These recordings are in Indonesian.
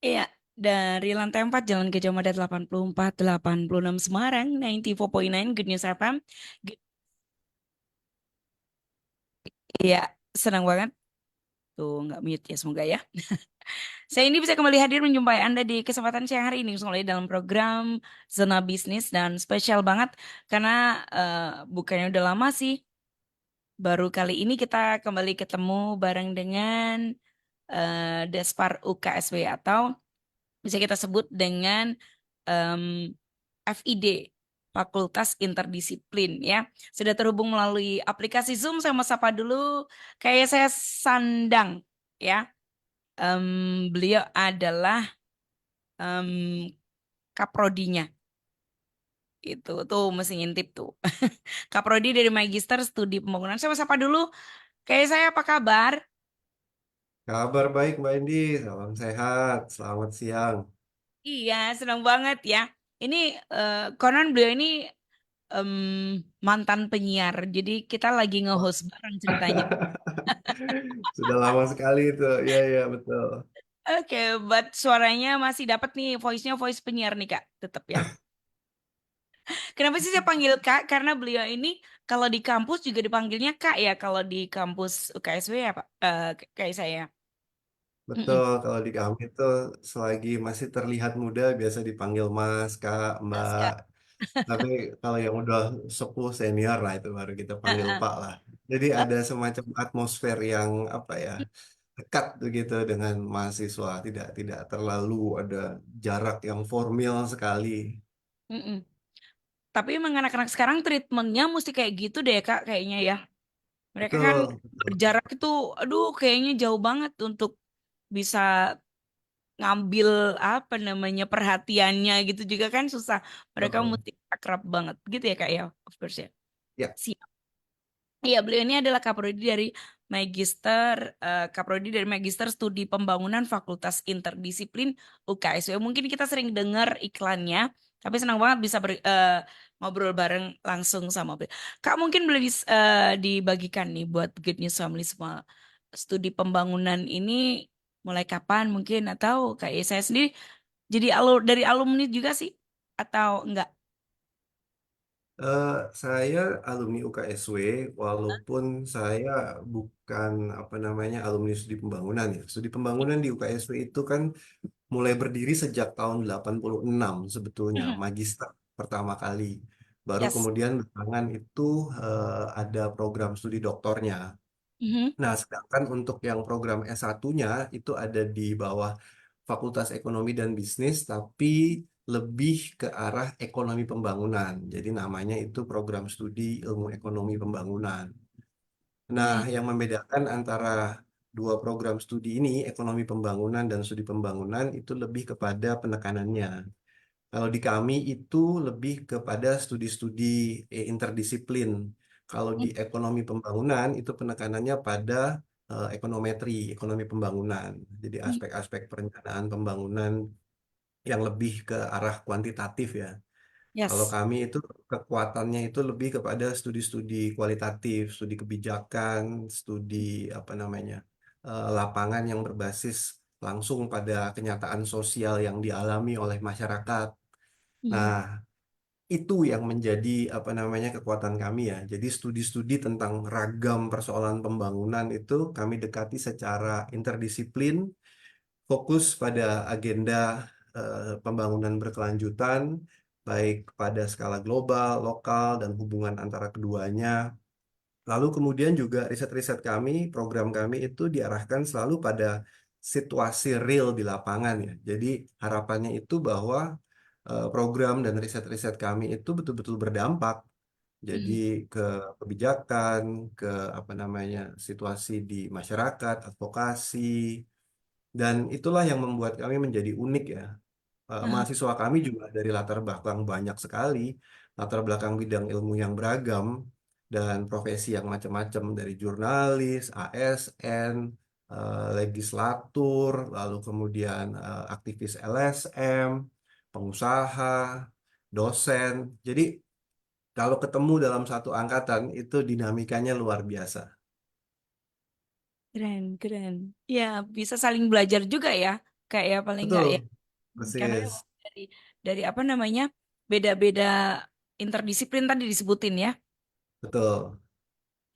Iya, dari lantai 4 Jalan Gajah Mada 8486 Semarang, 94.9 Good News FM. Iya, senang banget. Tuh, nggak mute ya, semoga ya. Saya ini bisa kembali hadir menjumpai Anda di kesempatan siang hari ini mulai dalam program Zona Bisnis dan spesial banget karena bukannya udah lama sih, baru kali ini kita kembali ketemu bareng dengan Despar UKSW atau bisa kita sebut dengan em, FID, Fakultas Interdisiplin ya. Sudah terhubung melalui aplikasi Zoom, saya mau sapa dulu. Kayak saya Sandang ya. Beliau adalah em, kaprodinya. Itu tuh mesti ngintip tuh. Kaprodi dari Magister Studi Pembangunan. Saya mau sapa dulu. Kayak saya apa kabar? Kabar baik Mbak Indi, salam sehat, selamat siang. Iya, senang banget ya. Ini konon beliau ini em, mantan penyiar. Jadi kita lagi Wah. nge-host bareng ceritanya. Sudah lama sekali itu, iya iya betul. Oke, buat suaranya masih dapat nih, voice-nya voice penyiar nih Kak, tetap ya. Kenapa sih saya panggil Kak? Karena beliau ini kalau di kampus juga dipanggilnya Kak ya, kalau di kampus UKSW ya Pak, kayak saya. Betul, Mm-mm. kalau di kami itu selagi masih terlihat muda biasa dipanggil Mas, Kak, Mas Mbak. Kak. Tapi kalau yang udah sepuh senior lah itu baru kita panggil Heeh. Pak lah. Jadi ada semacam atmosfer yang apa ya, dekat begitu dengan mahasiswa, tidak terlalu ada jarak yang formal sekali. Mm-mm. Tapi emang anak-anak sekarang treatmentnya mesti kayak gitu deh Kak, kayaknya ya. Mereka kan Betul, betul. berjarak itu, aduh kayaknya jauh banget untuk bisa ngambil apa namanya perhatiannya gitu juga kan susah. Mereka Betul. mesti akrab banget gitu ya Kak ya, of course ya. Ya. Siap. Iya, beliau ini adalah Kaprodi dari Magister Studi Pembangunan Fakultas Interdisiplin UKSW. Mungkin kita sering dengar iklannya, tapi senang banget bisa ngobrol bareng langsung sama beliau. Kak, mungkin boleh dibagikan nih buat Good News Family semua. Studi pembangunan ini mulai kapan mungkin atau kayak saya sendiri jadi dari alumni juga sih atau enggak? Eh, saya alumni UKSW, walaupun saya bukan apa namanya alumni studi pembangunan ya. Studi pembangunan di UKSW itu kan mulai berdiri sejak tahun 86 sebetulnya, Mhm. magister pertama kali. Baru Yes. kemudian belakangan itu ada program studi doktornya. Mhm. Nah, sedangkan untuk yang program S1-nya itu ada di bawah Fakultas Ekonomi dan Bisnis, tapi lebih ke arah ekonomi pembangunan. Jadi namanya itu program studi ilmu ekonomi pembangunan. Nah, Hmm. yang membedakan antara dua program studi ini, ekonomi pembangunan dan studi pembangunan, itu lebih kepada penekanannya. Kalau di kami itu lebih kepada studi-studi interdisiplin. Kalau di ekonomi pembangunan itu penekanannya pada ekonometri, ekonomi pembangunan. Jadi Hmm. aspek-aspek perencanaan pembangunan yang lebih ke arah kuantitatif ya. Kalau Yes. kami itu kekuatannya itu lebih kepada studi-studi kualitatif, studi kebijakan, studi apa namanya lapangan yang berbasis langsung pada kenyataan sosial yang dialami oleh masyarakat. Nah, Mhm. itu yang menjadi apa namanya kekuatan kami ya. Jadi studi-studi tentang ragam persoalan pembangunan itu kami dekati secara interdisiplin, fokus pada agenda pembangunan berkelanjutan, baik pada skala global, lokal, dan hubungan antara keduanya. Lalu kemudian juga riset-riset kami, program kami itu diarahkan selalu pada situasi real di lapangan ya. Jadi harapannya itu bahwa program dan riset-riset kami itu betul-betul berdampak. Jadi Mhm. ke kebijakan, ke apa namanya situasi di masyarakat, advokasi, dan itulah yang membuat kami menjadi unik ya. Aha. Mahasiswa kami juga dari latar belakang banyak sekali, latar belakang bidang ilmu yang beragam, dan profesi yang macam-macam dari jurnalis, ASN, legislatur, lalu kemudian aktivis LSM, pengusaha, dosen. Jadi kalau ketemu dalam satu angkatan itu dinamikanya luar biasa. Keren, keren. Ya, bisa saling belajar juga ya. kayak paling enggak ya. Betul, Karena persis. emang dari apa namanya beda-beda interdisiplin tadi disebutin ya. Betul.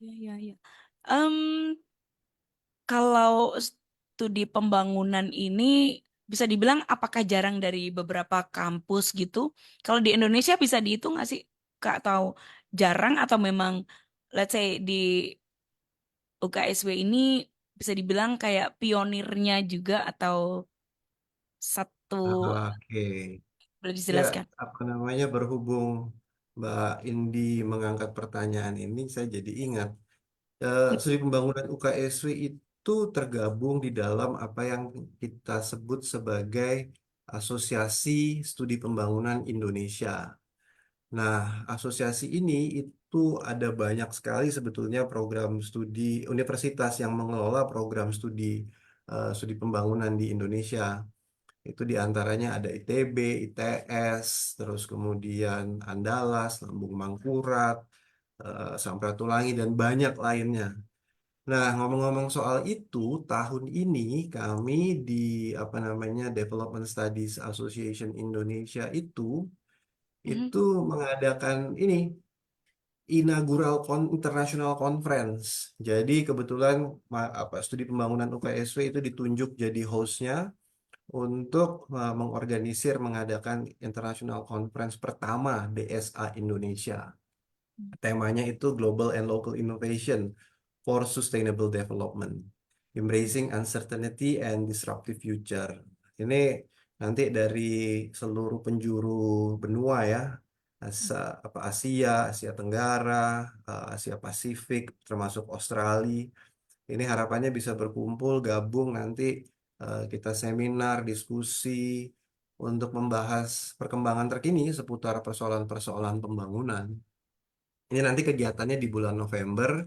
Iya, iya, iya. Em, Kalau studi pembangunan ini bisa dibilang apakah jarang dari beberapa kampus gitu? Kalau di Indonesia bisa dihitung nggak sih, Kak? Atau jarang atau memang let's say di UKSW ini bisa dibilang kayak pionirnya juga atau satu Oke. boleh Ya, dijelaskan? apa namanya, berhubung Mbak Indi mengangkat pertanyaan ini, saya jadi ingat. Studi pembangunan UKSW itu tergabung di dalam apa yang kita sebut sebagai Asosiasi Studi Pembangunan Indonesia. Nah, asosiasi ini itu ada banyak sekali sebetulnya program studi universitas yang mengelola program studi pembangunan di Indonesia. Itu diantaranya ada ITB, ITS, terus kemudian Andalas, Lambung Mangkurat, Samratulangi, dan banyak lainnya. Nah, ngomong-ngomong soal itu, tahun ini kami di apa namanya Development Studies Association Indonesia Mhm, itu mengadakan ini International Conference. Jadi kebetulan studi pembangunan UKSW itu ditunjuk jadi hostnya untuk mengadakan International Conference pertama DSA Indonesia. Temanya itu Global and Local Innovation for Sustainable Development, Embracing Uncertainty and Disruptive Future. Ini nanti dari seluruh penjuru benua ya, Asia, Asia Tenggara, Asia Pasifik, termasuk Australia. Ini harapannya bisa berkumpul, gabung nanti kita seminar, diskusi untuk membahas perkembangan terkini seputar persoalan-persoalan pembangunan. Ini nanti kegiatannya di bulan November.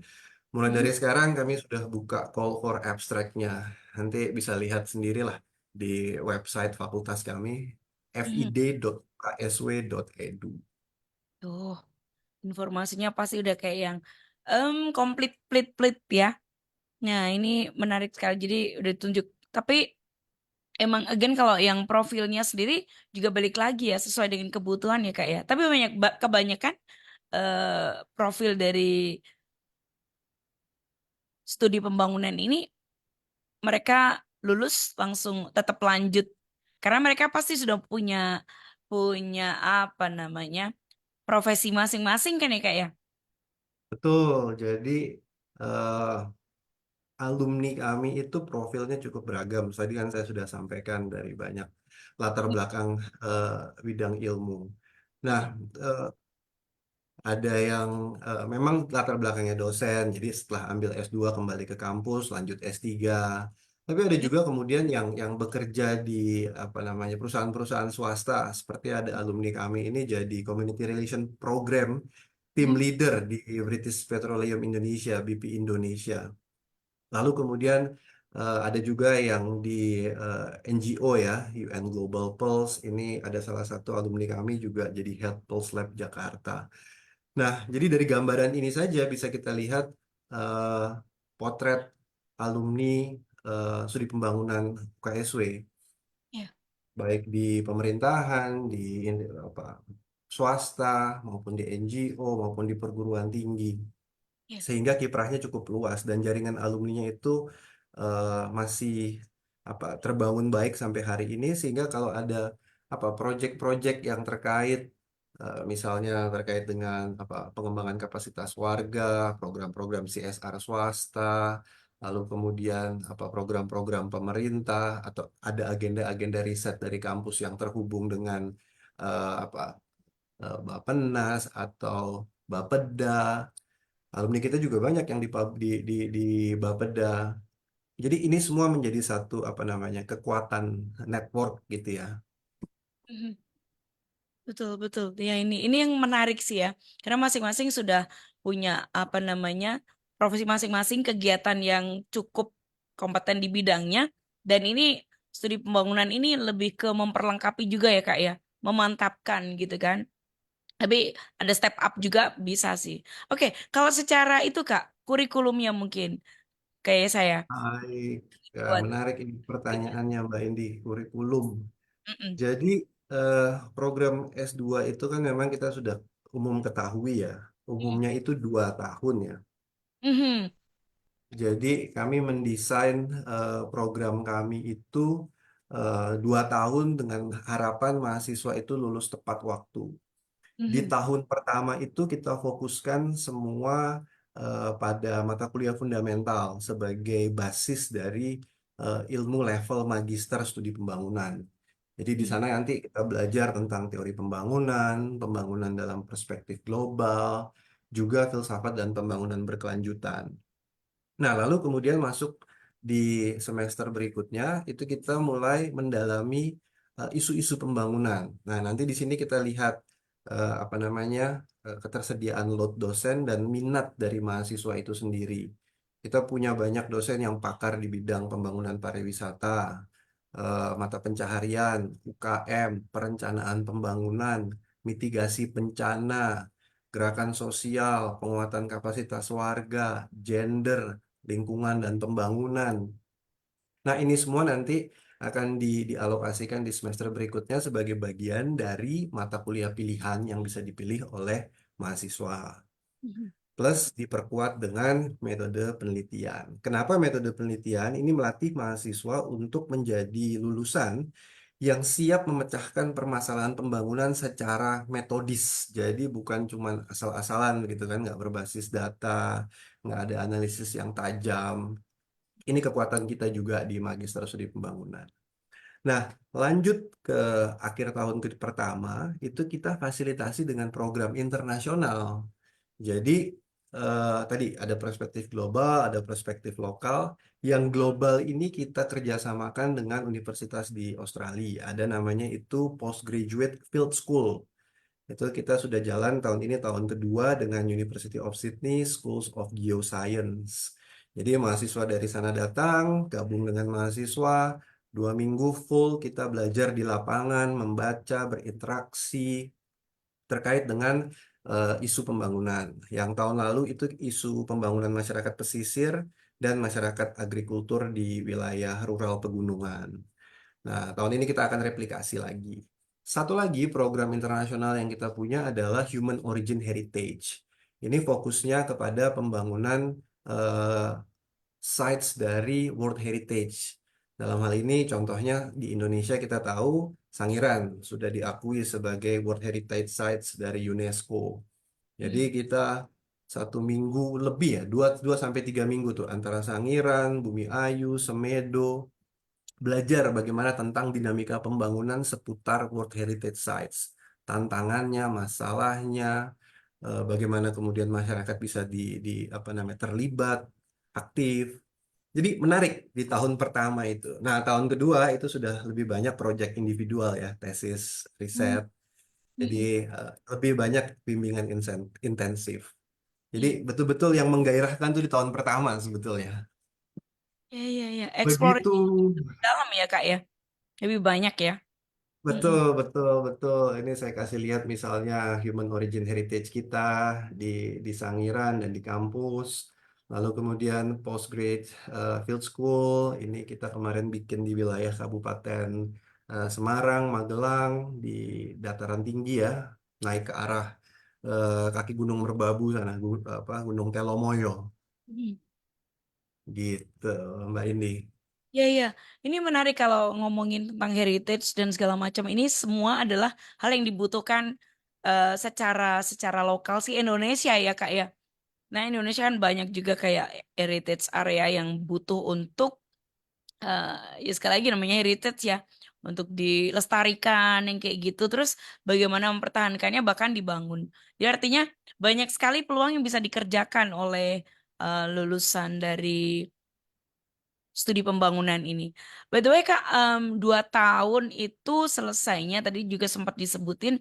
Mulai mhm, dari sekarang kami sudah buka call for abstract-nya. Nanti bisa lihat sendirilah di website fakultas kami mhm. fid.ksw.edu. Tuh, informasinya pasti udah kayak yang komplit plit plit ya. Nah, ini menarik sekali. Jadi udah ditunjuk. Tapi emang again kalau yang profilnya sendiri juga balik lagi ya sesuai dengan kebutuhan ya Kak ya. Tapi kebanyakan profil dari studi pembangunan ini mereka lulus langsung tetap lanjut karena mereka pasti sudah punya punya apa namanya profesi masing-masing kan ya Kak ya. Betul, jadi eh, alumni kami itu profilnya cukup beragam. Tadi kan saya sudah sampaikan dari banyak latar belakang eh, bidang ilmu. Nah, eh, ada yang memang latar belakangnya dosen, jadi setelah ambil S2 kembali ke kampus, lanjut S3. Tapi ada juga kemudian yang bekerja di apa namanya perusahaan-perusahaan swasta, seperti ada alumni kami ini jadi Community Relation Program Team Mhm, Leader di British Petroleum Indonesia, BP Indonesia. Lalu kemudian ada juga yang di NGO ya, UN Global Pulse. Ini ada salah satu alumni kami juga jadi Head Pulse Lab Jakarta. Nah, jadi dari gambaran ini saja bisa kita lihat eh, potret alumni studi pembangunan KSW, ya, baik di pemerintahan, di apa, swasta, maupun di NGO, maupun di perguruan tinggi. ya. Sehingga kiprahnya cukup luas dan jaringan alumninya itu masih terbangun baik sampai hari ini, sehingga kalau ada proyek-proyek yang terkait misalnya terkait dengan pengembangan kapasitas warga, program-program CSR swasta, lalu kemudian program-program pemerintah, atau ada agenda-agenda riset dari kampus yang terhubung dengan eh, apa Bappenas atau Bapeda. Alumni kita juga banyak yang di Bapeda. Jadi ini semua menjadi satu apa namanya kekuatan network gitu ya. Mhm. Betul, betul. Ya ini yang menarik sih ya. Karena masing-masing sudah punya apa namanya profesi masing-masing, kegiatan yang cukup kompeten di bidangnya. Dan ini studi pembangunan ini lebih ke memperlengkapi juga ya Kak ya, memantapkan gitu kan. Tapi ada step up juga bisa sih. Oke, kalau secara itu Kak, kurikulumnya mungkin kayak saya. Baik. Ya, Buat menarik ini pertanyaannya Mbak Indi, kurikulum. mm-mm, Jadi program S2 itu kan memang kita sudah umum ketahui ya, umumnya itu 2 tahun ya. mhm, Jadi kami mendesain program kami itu 2 tahun dengan harapan mahasiswa itu lulus tepat waktu. Di mhm, tahun pertama itu kita fokuskan semua pada mata kuliah fundamental sebagai basis dari ilmu level magister studi pembangunan. Jadi di mhm, sana nanti kita belajar tentang teori pembangunan, pembangunan dalam perspektif global, juga filsafat dan pembangunan berkelanjutan. Nah, lalu kemudian masuk di semester berikutnya itu kita mulai mendalami isu-isu pembangunan. Nah, nanti di sini kita lihat apa namanya ketersediaan load dosen dan minat dari mahasiswa itu sendiri. Kita punya banyak dosen yang pakar di bidang pembangunan pariwisata, mata pencaharian, UKM, perencanaan pembangunan, mitigasi bencana, gerakan sosial, penguatan kapasitas warga, gender, lingkungan dan pembangunan. Nah, ini semua nanti akan dialokasikan di semester berikutnya sebagai bagian dari mata kuliah pilihan yang bisa dipilih oleh mahasiswa. mhm, Plus diperkuat dengan metode penelitian. Kenapa metode penelitian? Ini melatih mahasiswa untuk menjadi lulusan yang siap memecahkan permasalahan pembangunan secara metodis. Jadi bukan cuma asal-asalan gitu kan, nggak berbasis data, nggak ada analisis yang tajam. Ini kekuatan kita juga di Magister Studi Pembangunan. Nah, lanjut ke akhir tahun pertama, itu kita fasilitasi dengan program internasional. Jadi, tadi ada perspektif global, ada perspektif lokal. Yang global ini kita kerjasamakan dengan universitas di Australia. Ada namanya itu Postgraduate Field School. Itu kita sudah jalan tahun ini tahun kedua dengan University of Sydney Schools of Geoscience. Jadi mahasiswa dari sana datang, gabung dengan mahasiswa, 2 minggu full kita belajar di lapangan, membaca, berinteraksi terkait dengan isu pembangunan. Yang tahun lalu itu isu pembangunan masyarakat pesisir dan masyarakat agrikultur di wilayah rural pegunungan. Nah, tahun ini kita akan replikasi lagi. Satu lagi program internasional yang kita punya adalah Human Origin Heritage. Ini fokusnya kepada pembangunan eh, sites dari World Heritage. Dalam hal ini, contohnya di Indonesia kita tahu Sangiran sudah diakui sebagai World Heritage Sites dari UNESCO. Jadi mhm, kita 1 minggu lebih ya, dua sampai 3 minggu tuh antara Sangiran, Bumi Ayu, Semedo, belajar bagaimana tentang dinamika pembangunan seputar World Heritage Sites, tantangannya, masalahnya, bagaimana kemudian masyarakat bisa apa namanya terlibat, aktif. Jadi menarik di tahun pertama itu. Nah, tahun kedua itu sudah lebih banyak proyek individual ya, tesis, mhm, riset. Jadi mhm, lebih banyak bimbingan intensif. Jadi iya, betul-betul yang menggairahkan tuh di tahun pertama sebetulnya. iya, iya, iya. Begitu. Eksplorasi dalam ya Kak ya, lebih banyak ya. Betul, Mhm, betul, betul. Ini saya kasih lihat misalnya Human Origin Heritage kita di di Sangiran dan di kampus. Lalu kemudian Postgrad Field School. Ini kita kemarin bikin di wilayah Kabupaten Semarang, Magelang, di dataran tinggi ya, naik ke arah kaki Gunung Merbabu sana, Gunung Telomoyo. mhm. Gitu, Mbak Indi. Iya, iya. Ini menarik kalau ngomongin tentang heritage dan segala macam. Ini semua adalah hal yang dibutuhkan secara secara lokal sih Indonesia ya Kak ya. Nah Indonesia kan banyak juga kayak heritage area yang butuh untuk eh, ya sekali lagi namanya heritage ya untuk dilestarikan yang kayak gitu. Terus bagaimana mempertahankannya bahkan dibangun. Jadi artinya banyak sekali peluang yang bisa dikerjakan oleh lulusan dari studi pembangunan ini. By the way Kak, 2 tahun itu selesainya tadi juga sempat disebutin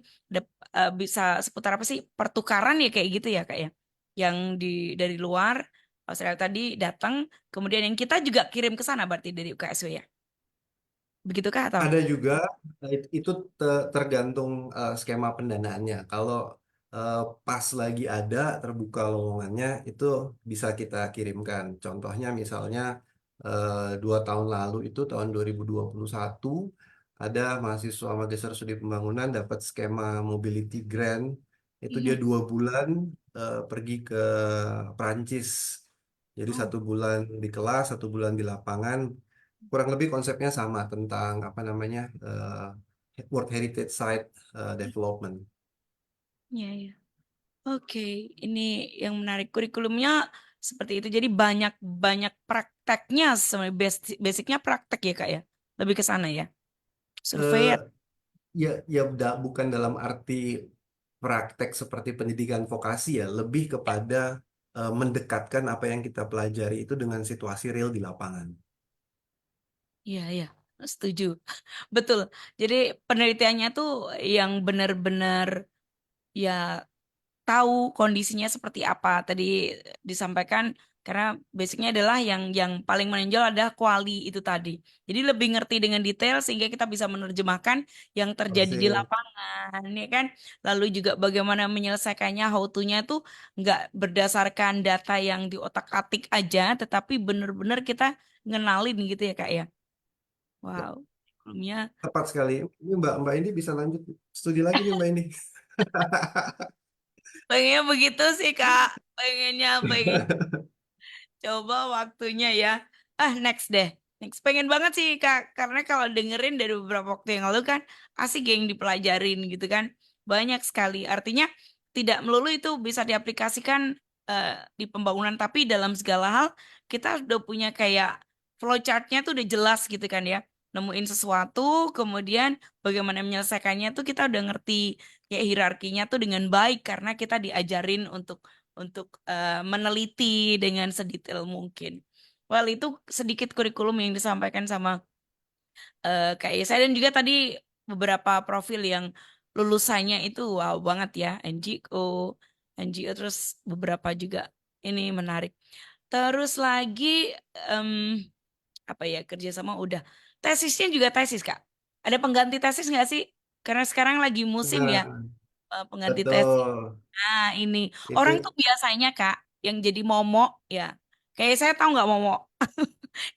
bisa seputar apa sih pertukaran ya kayak gitu ya Kak ya, yang dari luar Australia tadi datang, kemudian yang kita juga kirim ke sana berarti dari UKSW ya, begitu Kak atau? Ada juga itu tergantung skema pendanaannya. Kalau eh, pas lagi ada terbuka lowongannya itu bisa kita kirimkan. Contohnya misalnya 2 tahun lalu itu tahun 2021 ada mahasiswa magister studi pembangunan dapat skema mobility grant itu dia Mhm. 2 bulan pergi ke Prancis. Jadi Oh, 1 bulan di kelas, 1 bulan di lapangan. Kurang lebih konsepnya sama tentang apa namanya World Heritage Site Development. iya, iya. Oke, ini yang menarik kurikulumnya seperti itu. Jadi banyak banyak prakteknya, sebenarnya basicnya praktek ya Kak ya. Lebih ke sana ya. Eh, Survei. bukan dalam arti praktek seperti pendidikan vokasi ya, lebih kepada mendekatkan apa yang kita pelajari itu dengan situasi real di lapangan. Iya, iya, setuju. Betul. Jadi penelitiannya tuh yang benar-benar ya tahu kondisinya seperti apa. Tadi disampaikan karena basicnya adalah yang paling menonjol adalah kuali itu tadi. Jadi lebih ngerti dengan detail sehingga kita bisa menerjemahkan yang terjadi di Persis. lapangan, ya kan? Lalu juga bagaimana menyelesaikannya, how to-nya tuh nggak berdasarkan data yang di otak-atik aja, tetapi benar-benar kita ngenalin gitu ya Kak ya. Ya, Wow, kurikulumnya tepat sekali. Ini Mbak Mbak ini bisa lanjut studi lagi nih Mbak ini. pengennya begitu sih Kak. Pengen coba waktunya ya. Ah, next deh. Next. Pengen banget sih, Kak. Karena kalau dengerin dari beberapa waktu yang lalu kan, asik yang dipelajarin gitu kan. Banyak sekali. Artinya, tidak melulu itu bisa diaplikasikan di pembangunan. Tapi dalam segala hal, kita udah punya kayak flowchartnya tuh udah jelas gitu kan ya. Nemuin sesuatu, kemudian bagaimana menyelesaikannya tuh kita udah ngerti kayak hierarkinya tuh dengan baik. Karena kita diajarin untuk meneliti dengan sedetail mungkin. Well, itu sedikit kurikulum yang disampaikan sama Kak Yesa dan juga tadi beberapa profil yang lulusannya itu wow banget ya, NGO terus beberapa juga ini menarik. Terus lagi em, apa ya kerjasama udah. Tesisnya juga tesis Kak. Ada pengganti tesis nggak sih? Karena sekarang lagi musim ya Nah, pengganti tesis. betul. Nah, ini orang Itu tuh biasanya Kak yang jadi momok ya. Kayak saya tahu nggak momok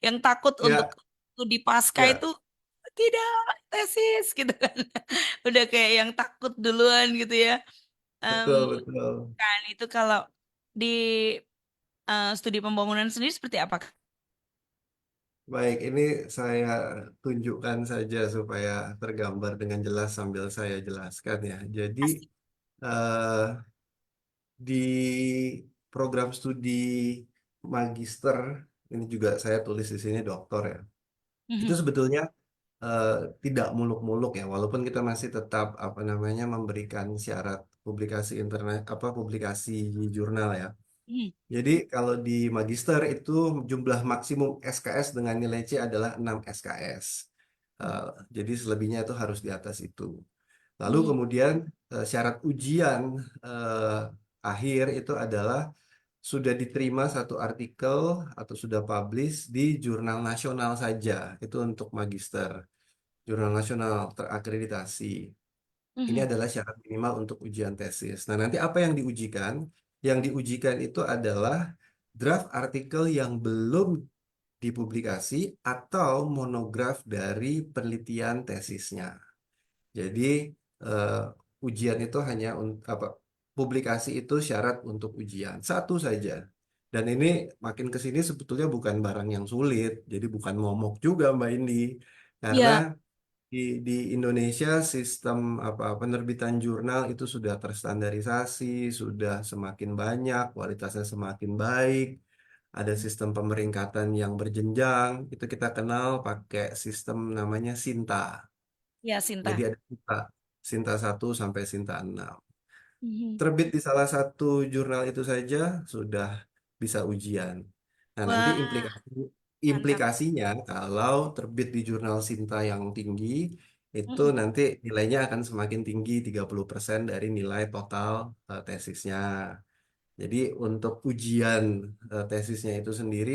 yang takut untuk ya di pasca itu ya tidak tesis gitu kan. Udah kayak yang takut duluan gitu ya. Em, betul betul. kan itu kalau di studi pembangunan sendiri seperti apa Kak? Baik, ini saya tunjukkan saja supaya tergambar dengan jelas sambil saya jelaskan ya. Jadi Asik. eh, di program studi magister ini juga saya tulis di sini doktor ya. Itu Mhm, sebetulnya eh, tidak muluk-muluk ya, walaupun kita masih tetap apa namanya memberikan syarat publikasi internet apa publikasi jurnal ya. mhm, Jadi kalau di magister itu jumlah maksimum SKS dengan nilai C adalah 6 SKS. Eh, jadi selebihnya itu harus di atas itu. Lalu mhm, kemudian syarat ujian eh, akhir itu adalah sudah diterima satu artikel atau sudah publish di jurnal nasional saja. Itu untuk magister, jurnal nasional terakreditasi. Ini mhm, adalah syarat minimal untuk ujian tesis. Nah, nanti apa yang diujikan? Yang diujikan itu adalah draft artikel yang belum dipublikasi atau monograf dari penelitian tesisnya. Jadi ujian itu hanya apa publikasi itu syarat untuk ujian satu saja. Dan ini makin ke sini sebetulnya bukan barang yang sulit. Jadi bukan momok juga Mbak Indi. Karena iya, di Indonesia sistem apa penerbitan jurnal itu sudah terstandarisasi, sudah semakin banyak, kualitasnya semakin baik. Ada sistem pemeringkatan yang berjenjang. Itu kita kenal pakai sistem namanya Sinta. iya Jadi Sinta. ada Sinta, Sinta 1 sampai Sinta 6. Mhm. Terbit di salah satu jurnal itu saja sudah bisa ujian. Nah, nanti Wah, mantap. implikasinya kalau terbit di jurnal Sinta yang tinggi, itu Mhm, nanti nilainya akan semakin tinggi 30% dari nilai total tesisnya. Jadi untuk ujian tesisnya itu sendiri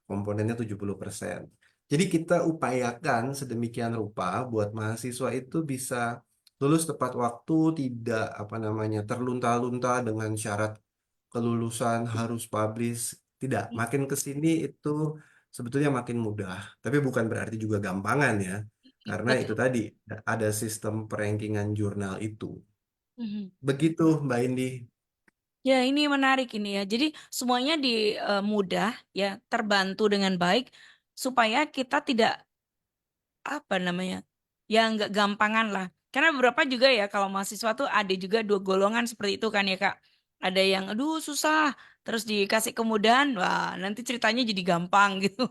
komponennya 70%. Jadi kita upayakan sedemikian rupa buat mahasiswa itu bisa lulus tepat waktu, tidak apa namanya terlunta-lunta dengan syarat kelulusan harus publish. Tidak, makin ke sini itu sebetulnya makin mudah, tapi bukan berarti juga gampangan ya, karena itu Betul. tadi ada sistem perankingan jurnal itu. Mhm. Begitu, Mbak Indi. Ya, ini menarik ini ya. Jadi semuanya mudah ya, terbantu dengan baik supaya kita tidak apa namanya ya nggak gampangan lah karena beberapa juga ya kalau mahasiswa tuh ada juga dua golongan seperti itu kan ya Kak, ada yang aduh susah terus dikasih kemudahan wah nanti ceritanya jadi gampang gitu.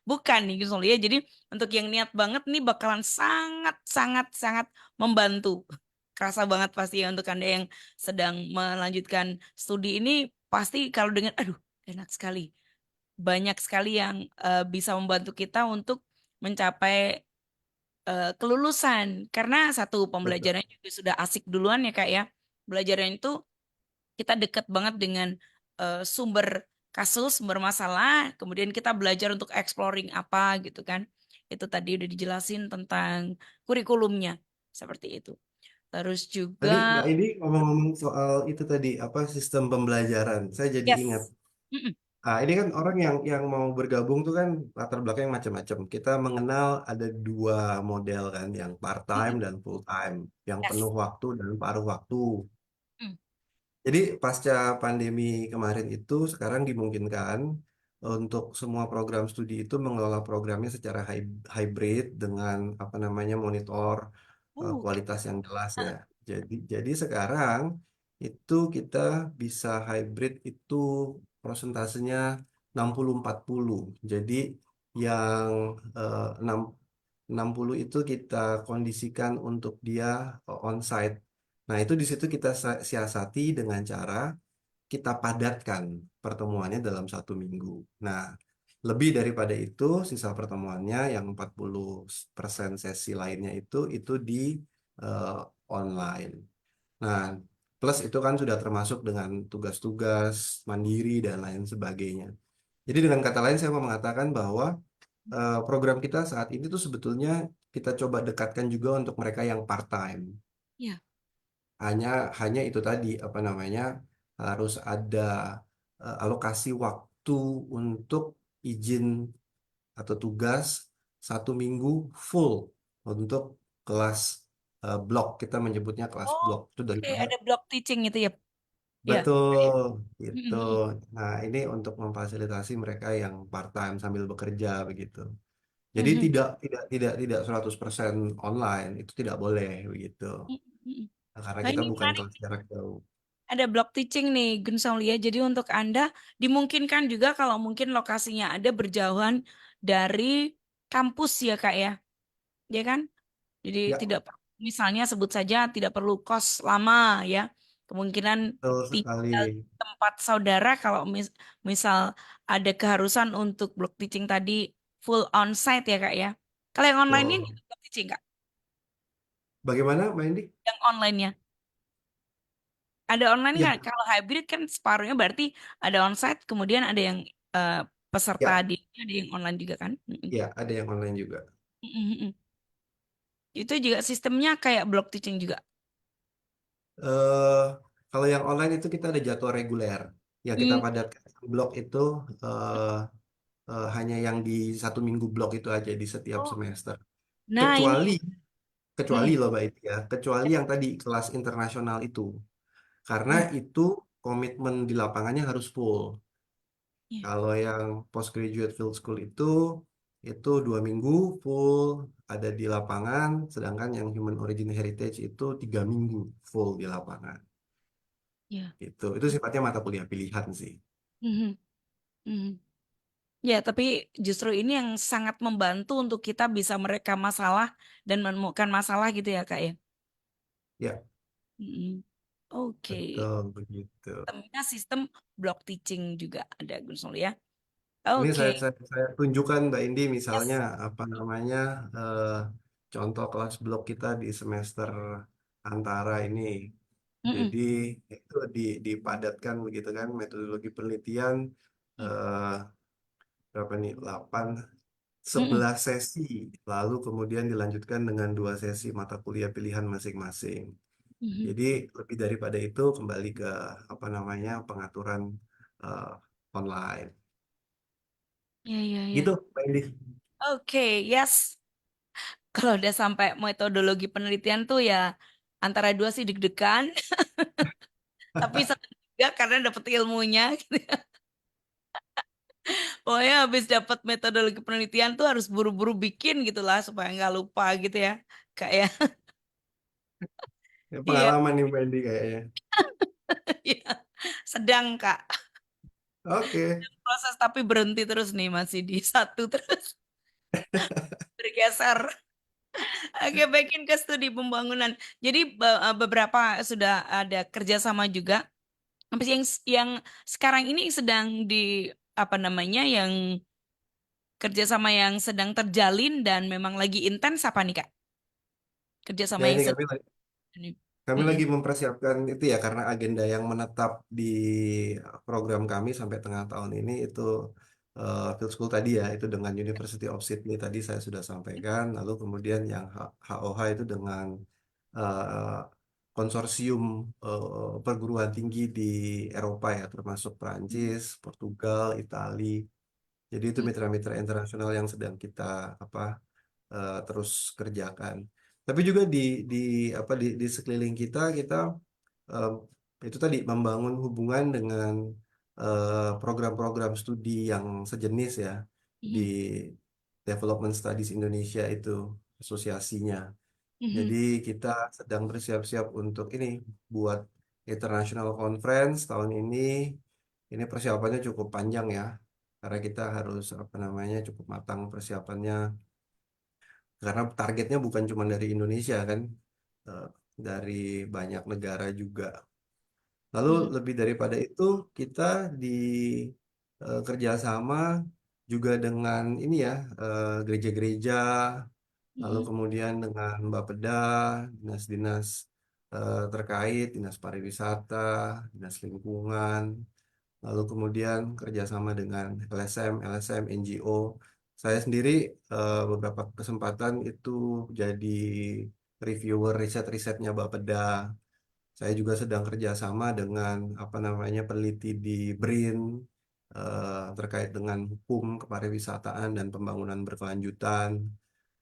Bukan nih Gus Oli, ya jadi untuk yang niat banget nih bakalan sangat sangat sangat membantu, kerasa banget pasti ya untuk Anda yang sedang melanjutkan studi ini pasti kalau dengan aduh enak sekali, banyak sekali yang bisa membantu kita untuk mencapai kelulusan karena satu Betul. pembelajaran juga sudah asik duluan ya Kak ya. Belajaran itu kita dekat banget dengan sumber kasus, sumber masalah, kemudian kita belajar untuk exploring apa gitu kan. Itu tadi udah dijelasin tentang kurikulumnya seperti itu. Terus juga Tadi Mbak Indi ngomong-ngomong soal itu tadi apa sistem pembelajaran, saya jadi ingat. yes. Mm-mm. Ah, ini kan orang yang mau bergabung tuh kan latar belakang macam-macam. Kita mengenal ada dua model kan, yang part time Mm-mm. dan full time, yang penuh Yes. waktu dan paruh waktu. Mm. Jadi pasca pandemi kemarin itu sekarang dimungkinkan untuk semua program studi itu mengelola programnya secara hybrid dengan apa namanya monitor Oke. kualitas yang jelas ya. Jadi sekarang itu kita bisa hybrid itu prosentasenya 60-40. Jadi yang 60 itu kita kondisikan untuk dia onsite. Nah, itu di situ kita siasati dengan cara kita padatkan pertemuannya dalam 1 minggu. Nah, lebih daripada itu, sisa pertemuannya yang 40% sesi lainnya itu di eh, online. Nah, plus itu kan sudah termasuk dengan tugas-tugas mandiri dan lain sebagainya. Jadi dengan kata lain saya mau mengatakan bahwa program kita saat ini tuh sebetulnya kita coba dekatkan juga untuk mereka yang part-time. Ya. Hanya hanya itu tadi apa namanya harus ada alokasi waktu untuk izin atau tugas 1 minggu full untuk kelas blok. Kita menyebutnya kelas Oh, blok itu oke, daripada ada block teaching itu ya. Ya. betul gitu. Mm-mm. Nah, ini untuk memfasilitasi mereka yang part-time sambil bekerja begitu. Jadi Mm-mm. tidak 100% online, itu tidak boleh begitu. Mm-mm. Nah, karena Nah kita ini bukan menarik. kelas jarak jauh. Ada block teaching nih, Gun Lia. Jadi untuk Anda dimungkinkan juga kalau mungkin lokasinya ada berjauhan dari kampus ya Kak ya. Ya kan? Jadi Ya, tidak misalnya sebut saja tidak perlu kos lama ya. Kemungkinan betul sekali. tinggal di tempat saudara kalau misal ada keharusan untuk block teaching tadi full onsite ya Kak ya. Kalau yang online ini Betul. block teaching Kak. Bagaimana, Mbak Indi? Yang online-nya. Ada online Ya, nggak? Kalau hybrid kan separuhnya berarti ada onsite, kemudian ada yang eh, peserta ya, di ada yang online juga kan? Mm-mm. ya, ada yang online juga. Mm-mm, mm-mm. Itu juga sistemnya kayak block teaching juga. eh Kalau yang online itu kita ada jadwal reguler. Yang kita Hmm, padatkan blok itu eh, hanya yang di 1 minggu blok itu aja di setiap oh, semester. nah ini, Kecuali, kecuali hmm, loh Mbak Indi ya, kecuali yang tadi kelas internasional itu. Karena hmm, itu komitmen di lapangannya harus full. ya, Kalau yang postgraduate field school itu 2 minggu full ada di lapangan, sedangkan yang human origin heritage itu 3 minggu full di lapangan. ya. Itu sifatnya mata kuliah pilihan sih. Mhm, mhm. Ya, tapi justru ini yang sangat membantu untuk kita bisa merekam masalah dan menemukan masalah gitu ya Kak ya. Ya, Mm-mm. Oke, betul begitu. sistemnya sistem block teaching juga ada Gus Nur ya. Ini Oke, saya tunjukkan Mbak Indi misalnya yes. apa namanya eh, contoh kelas blok kita di semester antara ini. Mm-mm. Jadi itu dipadatkan begitu kan metodologi penelitian eh, berapa nih 11 sesi lalu kemudian dilanjutkan dengan 2 sesi mata kuliah pilihan masing-masing. Mm-mm. Jadi lebih daripada itu kembali ke apa namanya pengaturan eh, online. Iya, iya, iya. Gitu, Mbak Indi. Oke, yes. Kalau udah sampai metodologi penelitian tuh ya antara dua sih deg-degan, tapi senang juga karena dapet ilmunya. Gitu ya. Pokoknya habis dapat metodologi penelitian tuh harus buru-buru bikin gitu lah supaya nggak lupa gitu ya. Kayak Ya, iya, pengalaman nih Mbak Indi kayaknya. iya. Sedang Kak Oke. proses tapi berhenti terus nih masih di satu terus bergeser. Oke, baikin ke studi pembangunan. Jadi beberapa sudah ada kerjasama juga. Apa sih yang sekarang ini sedang di apa namanya yang kerjasama yang sedang terjalin dan memang lagi intens apa nih Kak? Kerjasama Ya yang ini sedang ini. kami Mm-mm. lagi mempersiapkan itu ya karena agenda yang menetap di program kami sampai tengah tahun ini itu field school tadi ya itu dengan University of Sydney tadi saya sudah sampaikan lalu kemudian yang HOH itu dengan eh, konsorsium perguruan tinggi di Eropa ya termasuk Prancis, Portugal, Italia. Jadi itu mitra-mitra internasional yang sedang kita apa terus kerjakan. Tapi juga di apa di sekeliling kita kita eh, itu tadi membangun hubungan dengan program-program studi yang sejenis ya di Mhm. Development Studies Indonesia itu asosiasinya. Jadi Mhm. kita sedang bersiap-siap untuk ini buat International Conference tahun ini. Ini persiapannya cukup panjang ya, karena kita harus apa namanya cukup matang persiapannya karena targetnya bukan cuma dari Indonesia kan, eh, dari banyak negara juga. Lalu Mhm. lebih daripada itu kita di kerjasama juga dengan ini ya gereja-gereja, lalu Mhm. kemudian dengan Bapeda, dinas-dinas terkait, dinas pariwisata, dinas lingkungan, lalu kemudian kerjasama dengan LSM, LSM, NGO. Saya sendiri beberapa kesempatan itu jadi reviewer riset-risetnya Bapeda. Saya juga sedang kerjasama dengan apa namanya peneliti di BRIN terkait dengan hukum kepariwisataan dan pembangunan berkelanjutan.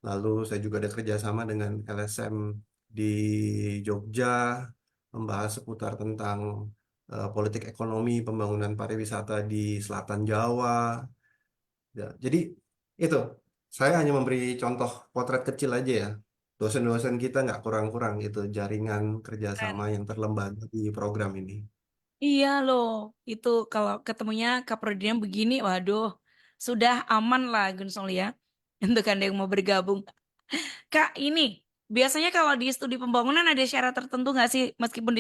Lalu saya juga ada kerjasama dengan LSM di Jogja membahas seputar tentang politik ekonomi pembangunan pariwisata di Selatan Jawa. Ya, jadi itu saya hanya memberi contoh potret kecil aja ya. Dosen-dosen kita nggak kurang-kurang itu jaringan kerjasama Keren. yang terlembaga di program ini. Iya loh, itu kalau ketemunya kaprodinya begini, waduh, sudah aman lah Gun Solia untuk Anda yang mau bergabung. Kak, ini biasanya kalau di studi pembangunan ada syarat tertentu nggak sih, meskipun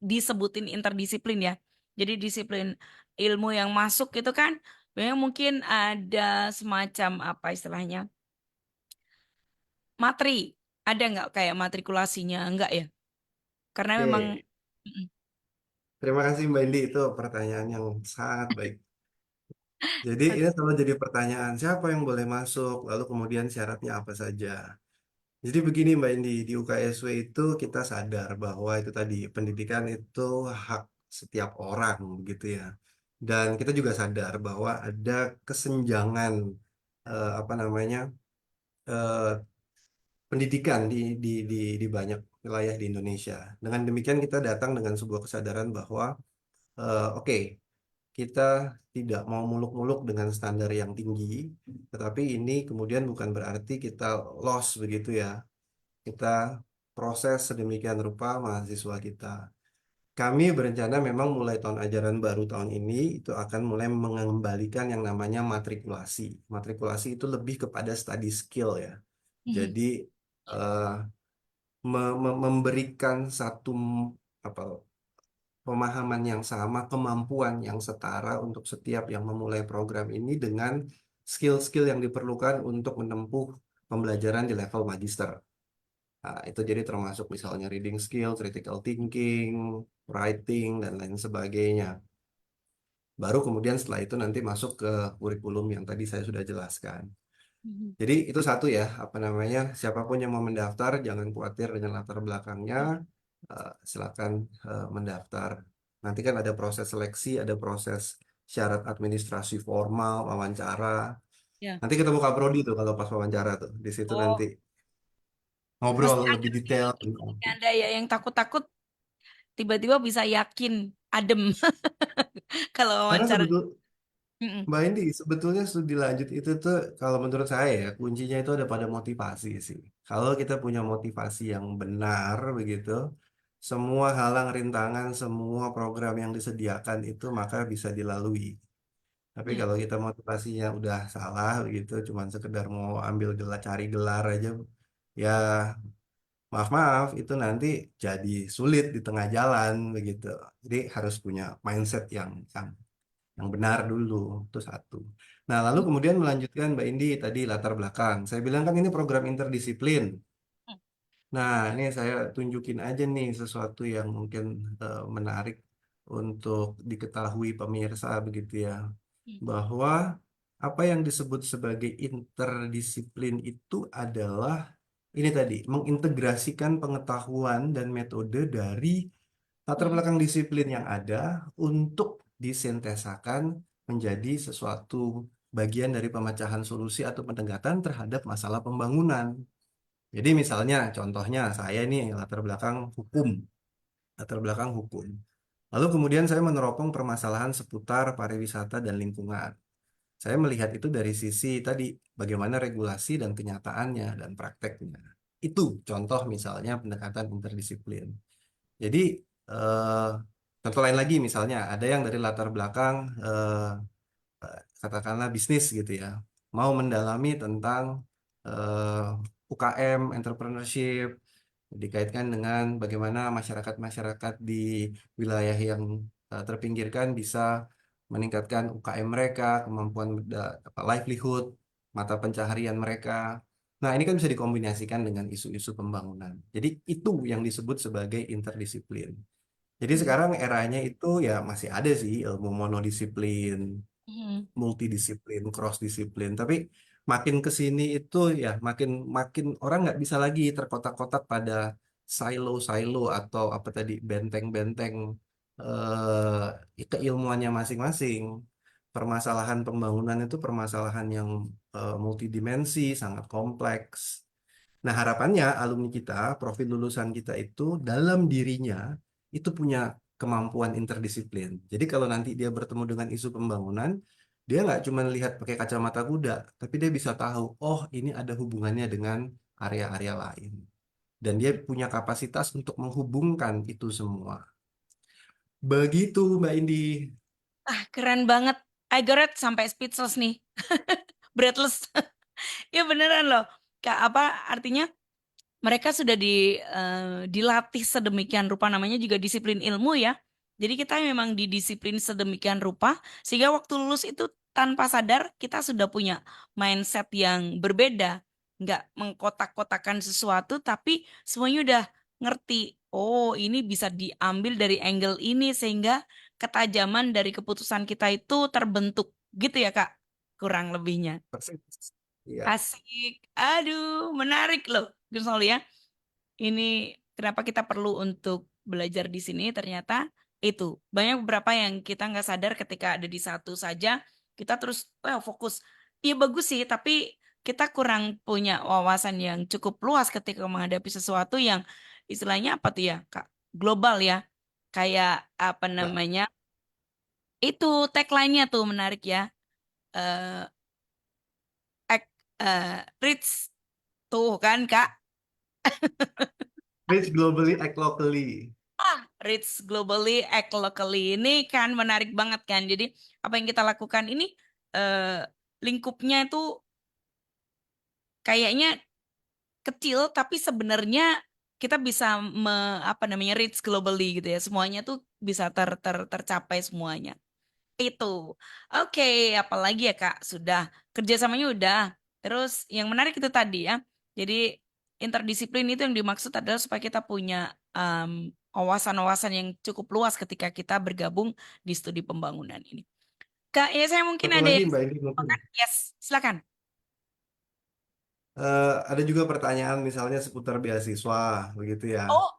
disebutin interdisiplin ya. Jadi disiplin ilmu yang masuk itu kan, memang mungkin ada semacam apa istilahnya matri. Ada nggak kayak matrikulasinya? Enggak ya? Karena memang Oke, mm, terima kasih Mbak Indi itu pertanyaan yang sangat baik. Jadi oke. ini selalu jadi pertanyaan siapa yang boleh masuk, lalu kemudian syaratnya apa saja. Jadi begini Mbak Indi, di UKSW itu kita sadar bahwa itu tadi pendidikan itu hak setiap orang gitu ya. Dan kita juga sadar bahwa ada kesenjangan apa namanya eh, pendidikan di banyak wilayah di Indonesia. Dengan demikian kita datang dengan sebuah kesadaran bahwa oke kita tidak mau muluk-muluk dengan standar yang tinggi, tetapi ini kemudian bukan berarti kita lost begitu ya. Kita proses sedemikian rupa mahasiswa kita. Kami berencana memang mulai tahun ajaran baru tahun ini itu akan mulai mengembalikan yang namanya matrikulasi. Matrikulasi itu lebih kepada study skill ya. Mhm. Jadi eh, memberikan satu apa pemahaman yang sama, kemampuan yang setara untuk setiap yang memulai program ini dengan skill-skill yang diperlukan untuk menempuh pembelajaran di level magister. Nah, itu jadi termasuk misalnya reading skill, critical thinking, writing, dan lain sebagainya. Baru kemudian setelah itu nanti masuk ke kurikulum yang tadi saya sudah jelaskan. Mhm. Jadi itu satu ya, apa namanya, siapapun yang mau mendaftar, jangan khawatir dengan latar belakangnya, silakan mendaftar. Nanti kan ada proses seleksi, ada proses syarat administrasi formal, wawancara. Ya. Nanti ketemu Kak Prodi tuh kalau pas wawancara tuh. Di situ nanti Oh, ngobrol pasti ada lebih nih detail tentang. ini Anda ya yang takut-takut tiba-tiba bisa yakin adem kalau Karena wawancara. Mm-mm. Mbak Indi, sebetulnya studi lanjut itu tuh kalau menurut saya ya kuncinya itu ada pada motivasi sih. Kalau kita punya motivasi yang benar begitu, semua halang rintangan, semua program yang disediakan itu maka bisa dilalui. Tapi Mm. kalau kita motivasinya udah salah begitu, cuman sekedar mau ambil gelar, cari gelar aja, ya maaf-maaf itu nanti jadi sulit di tengah jalan begitu. Jadi harus punya mindset yang benar dulu, itu satu. Nah, lalu kemudian melanjutkan Mbak Indi tadi latar belakang. Saya bilang kan ini program interdisiplin. Nah, ini saya tunjukin aja nih sesuatu yang mungkin menarik untuk diketahui pemirsa begitu ya. Mm. Bahwa apa yang disebut sebagai interdisiplin itu adalah ini tadi, mengintegrasikan pengetahuan dan metode dari latar Mm. belakang disiplin yang ada untuk disintesakan menjadi sesuatu bagian dari pemecahan solusi atau pendekatan terhadap masalah pembangunan. Jadi misalnya contohnya saya ini latar belakang hukum. Lalu kemudian saya meneropong permasalahan seputar pariwisata dan lingkungan. Saya melihat itu dari sisi tadi bagaimana regulasi dan kenyataannya dan prakteknya. Itu contoh misalnya pendekatan interdisiplin. Jadi eh, contoh lain lagi misalnya ada yang dari latar belakang katakanlah bisnis gitu ya, mau mendalami tentang UKM, entrepreneurship, dikaitkan dengan bagaimana masyarakat-masyarakat di wilayah yang terpinggirkan bisa meningkatkan UKM mereka, kemampuan livelihood, mata pencaharian mereka. Nah, ini kan bisa dikombinasikan dengan isu-isu pembangunan. Jadi itu yang disebut sebagai interdisiplin. Jadi Mm. sekarang eranya itu ya masih ada sih ilmu monodisiplin, Mm. multidisiplin, cross disiplin. Tapi makin ke sini itu ya makin makin orang nggak bisa lagi terkotak-kotak pada silo-silo atau apa tadi benteng-benteng keilmuannya masing-masing. Permasalahan pembangunan itu permasalahan yang multidimensi, sangat kompleks. Nah, harapannya alumni kita, profil lulusan kita itu dalam dirinya itu punya kemampuan interdisiplin. Jadi kalau nanti dia bertemu dengan isu pembangunan, dia nggak cuma lihat pakai kacamata kuda, tapi dia bisa tahu, oh ini ada hubungannya dengan area-area lain. Dan dia punya kapasitas untuk menghubungkan itu semua. Begitu, Mbak Indi. Ah, keren banget. I got it sampai speechless nih. Breathless. Ya beneran loh. Kak, apa artinya? Mereka sudah dilatih sedemikian rupa namanya juga disiplin ilmu ya. Jadi kita memang didisiplin sedemikian rupa sehingga waktu lulus itu tanpa sadar kita sudah punya mindset yang berbeda. Nggak mengkotak-kotakan sesuatu tapi semuanya udah ngerti. Oh, ini bisa diambil dari angle ini sehingga ketajaman dari keputusan kita itu terbentuk gitu ya Kak. Kurang lebihnya. Persis. Iya. Asik. Aduh, menarik loh. Gus Noli ya. Ini kenapa kita perlu untuk belajar di sini ternyata itu banyak beberapa yang kita nggak sadar ketika ada di satu saja kita terus fokus. Iya bagus sih, tapi kita kurang punya wawasan yang cukup luas ketika menghadapi sesuatu yang istilahnya apa tuh ya, Kak? Global ya. Kayak apa Ya. namanya? Itu tagline-nya tuh menarik ya. Eh act, Rich tuh kan, Kak. Rich globally, act locally. Reach globally, act locally. Ini kan menarik banget kan. Jadi apa yang kita lakukan ini eh, lingkupnya itu kayaknya kecil, tapi sebenarnya kita bisa apa namanya reach globally gitu ya. Semuanya tuh bisa tercapai semuanya. Itu. Oke, apalagi ya Kak? Sudah kerjasamanya udah. Terus yang menarik itu tadi ya. Jadi interdisiplin itu yang dimaksud adalah supaya kita punya wawasan-wawasan yang cukup luas ketika kita bergabung di studi pembangunan ini. Kak, ya saya mungkin Satu ada lagi yang Mbak Indi mungkin. yes, silakan. Ada juga pertanyaan misalnya seputar beasiswa begitu ya. Oh,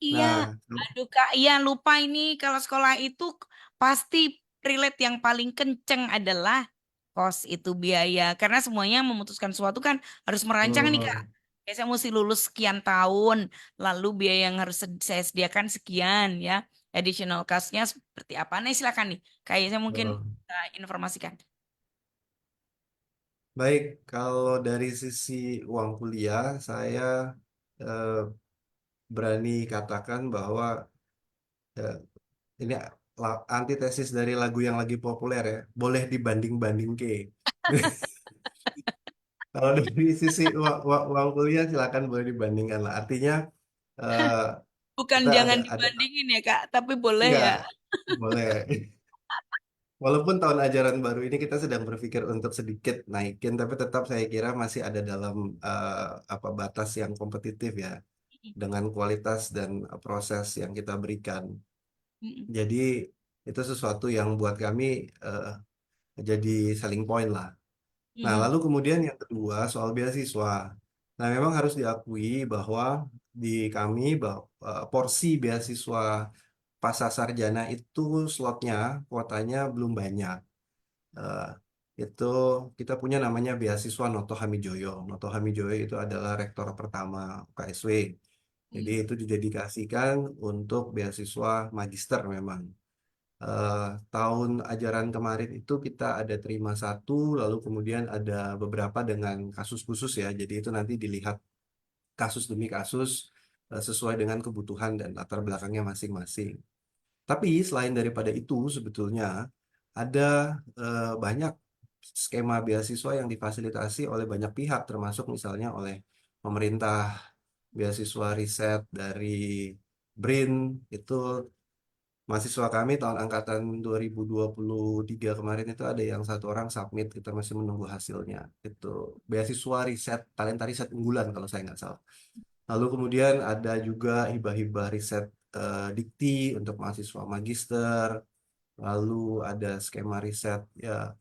iya. Nah, Aduh Kak, iya lupa ini kalau sekolah itu pasti relate yang paling kenceng adalah kos itu biaya. Karena semuanya memutuskan sesuatu kan harus merancang nih Kak. Hmm, Kayak saya mesti lulus sekian tahun, lalu biaya yang harus saya sediakan sekian ya. Additional cost-nya seperti apa? Nah, silakan nih. Kayak saya mungkin hmm. informasikan. Baik, kalau dari sisi uang kuliah, saya eh, berani katakan bahwa eh, ini antitesis dari lagu yang lagi populer ya, boleh dibanding-banding ke. Kalau dari sisi uang kuliah silakan boleh dibandingkan lah. Artinya eh, Bukan kita jangan ada dibandingin ya Kak, tapi boleh enggak ya. boleh. Walaupun tahun ajaran baru ini kita sedang berpikir untuk sedikit naikin, tapi tetap saya kira masih ada dalam apa batas yang kompetitif ya dengan kualitas dan proses yang kita berikan. Mm-mm. Jadi itu sesuatu yang buat kami eh, jadi selling point lah. Nah, Mm-mm. lalu kemudian yang kedua soal beasiswa. Nah, memang harus diakui bahwa di kami porsi beasiswa pasca sarjana itu slotnya, kuotanya belum banyak. Eh, itu kita punya namanya beasiswa Noto Hamijoyo. Noto Hamijoyo itu adalah rektor pertama UKSW. Jadi Mm-mm. itu didedikasikan untuk beasiswa magister memang. Eh, tahun ajaran kemarin itu kita ada terima satu, lalu kemudian ada beberapa dengan kasus khusus ya. Jadi itu nanti dilihat kasus demi kasus sesuai dengan kebutuhan dan latar belakangnya masing-masing. Tapi selain daripada itu sebetulnya ada banyak skema beasiswa yang difasilitasi oleh banyak pihak, termasuk misalnya oleh pemerintah, beasiswa riset dari BRIN itu. Mahasiswa kami tahun angkatan 2023 kemarin itu ada yang satu orang submit, kita masih menunggu hasilnya. Itu beasiswa riset, talenta riset unggulan kalau saya nggak salah. Lalu kemudian ada juga hibah-hibah riset dikti untuk mahasiswa magister. Lalu ada skema riset ya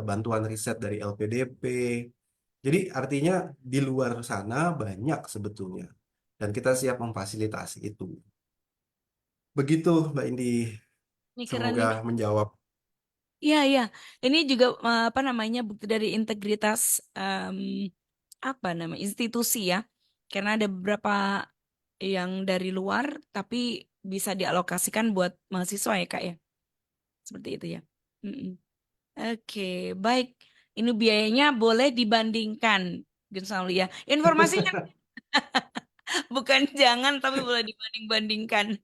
bantuan riset dari LPDP. Jadi artinya di luar sana banyak sebetulnya dan kita siap memfasilitasi itu. Begitu Mbak Indi, Ini keren semoga ini. menjawab. Iya, iya. Ini juga apa namanya bukti dari integritas apa nama institusi ya. Karena ada beberapa yang dari luar tapi bisa dialokasikan buat mahasiswa ya Kak ya. Seperti itu ya. Mm-mm. Oke, baik. Ini biayanya boleh dibandingkan, Gunsallia. Ya. Informasinya bukan jangan tapi boleh dibanding-bandingkan.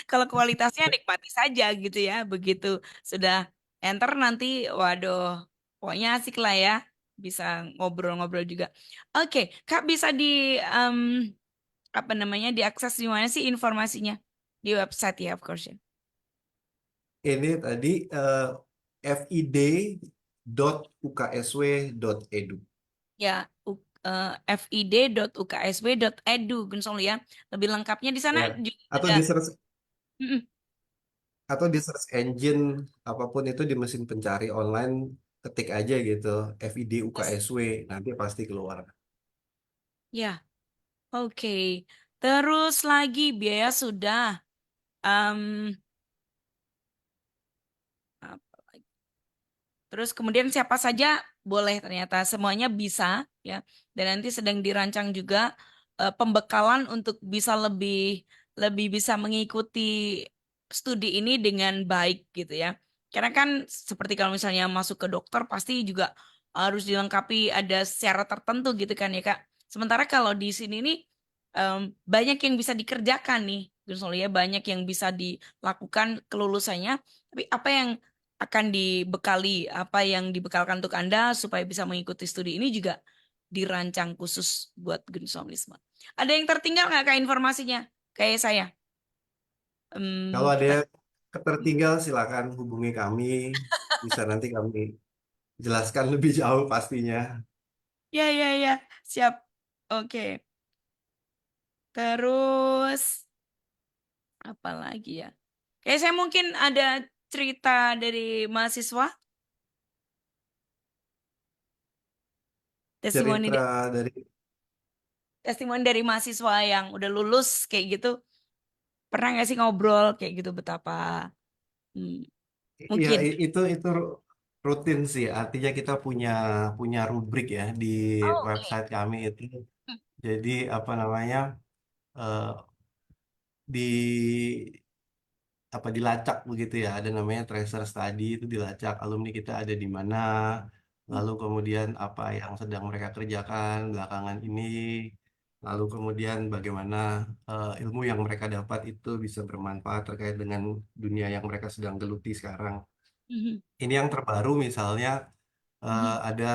Kalau kualitasnya nikmati saja gitu ya. Begitu sudah enter nanti, waduh, pokoknya asik lah ya. Bisa ngobrol-ngobrol juga. Oke, Kak bisa di em, apa namanya diakses di mana sih informasinya? Di website ya, of course ya. Ini tadi fid.uksw.edu. Ya, fid.uksw.edu, Gunsol ya. Lebih lengkapnya di sana Ya. juga Atau ada. di search Mm-mm. engine apapun itu di mesin pencari online, ketik aja gitu FID Yes. UKSW nanti pasti keluar. Ya, oke. Terus lagi biaya sudah. Em, apa lagi? Terus kemudian siapa saja boleh ternyata semuanya bisa ya. Dan nanti sedang dirancang juga pembekalan untuk bisa lebih lebih bisa mengikuti studi ini dengan baik gitu ya. Karena kan seperti kalau misalnya masuk ke dokter pasti juga harus dilengkapi ada syarat tertentu gitu kan ya Kak. Sementara kalau di sini nih banyak yang bisa dikerjakan nih, Gus Noli, ya banyak yang bisa dilakukan kelulusannya. Tapi apa yang akan dibekali, apa yang dibekalkan untuk Anda supaya bisa mengikuti studi ini juga dirancang khusus buat gensomisme. Ada yang tertinggal nggak Kak informasinya? Kayak saya. Kalau ada Kita. yang tertinggal silakan hubungi kami, bisa nanti kami jelaskan lebih jauh pastinya. Ya, ya, ya. Siap. Oke. Terus apa lagi ya? Kayak saya mungkin ada cerita dari mahasiswa, testimoni Cerita dari testimoni dari mahasiswa yang udah lulus kayak gitu. Pernah nggak sih ngobrol kayak gitu betapa hmm, Ya, Mungkin. itu rutin sih. Artinya kita punya punya rubrik ya di Oh, oke. website kami itu. Jadi apa namanya eh, di apa dilacak begitu ya. Ada namanya tracer study itu dilacak alumni kita ada di mana. Lalu kemudian apa yang sedang mereka kerjakan belakangan ini. Lalu kemudian bagaimana ilmu yang mereka dapat itu bisa bermanfaat terkait dengan dunia yang mereka sedang geluti sekarang. Mhm, Ini yang terbaru misalnya mhm, ada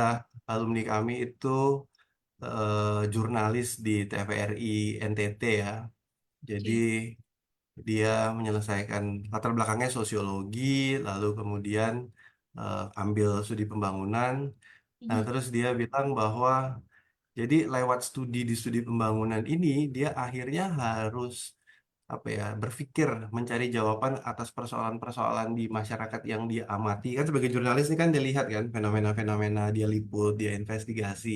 alumni kami itu jurnalis di TVRI NTT ya. Jadi oke. dia menyelesaikan latar belakangnya sosiologi, lalu kemudian ambil studi pembangunan. Nah, Mhm, terus dia bilang bahwa jadi lewat di studi pembangunan ini dia akhirnya harus apa ya berpikir mencari jawaban atas persoalan-persoalan di masyarakat yang dia amati kan sebagai jurnalis ini kan dia lihat kan fenomena-fenomena dia liput dia investigasi.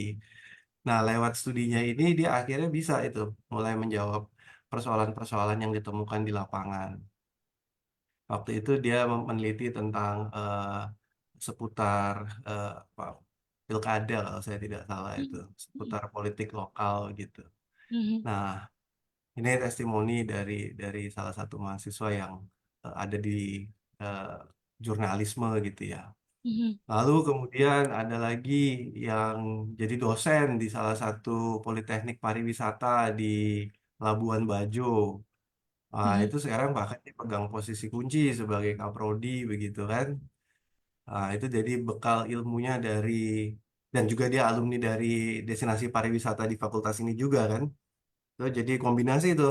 Nah lewat studinya ini dia akhirnya bisa itu mulai menjawab persoalan-persoalan yang ditemukan di lapangan. Waktu itu dia meneliti tentang seputar apa, pilkada kalau saya tidak salah itu mhm, seputar politik lokal gitu. mhm, Nah ini testimoni dari salah satu mahasiswa yang ada di eh, jurnalisme gitu ya. mhm, Lalu kemudian ada lagi yang jadi dosen di salah satu politeknik pariwisata di Labuan Bajo. Ah, mhm, itu sekarang bahkan dia pegang posisi kunci sebagai kaprodi begitu kan. Ah, itu jadi bekal ilmunya dan juga dia alumni dari destinasi pariwisata di fakultas ini juga kan. Itu jadi kombinasi itu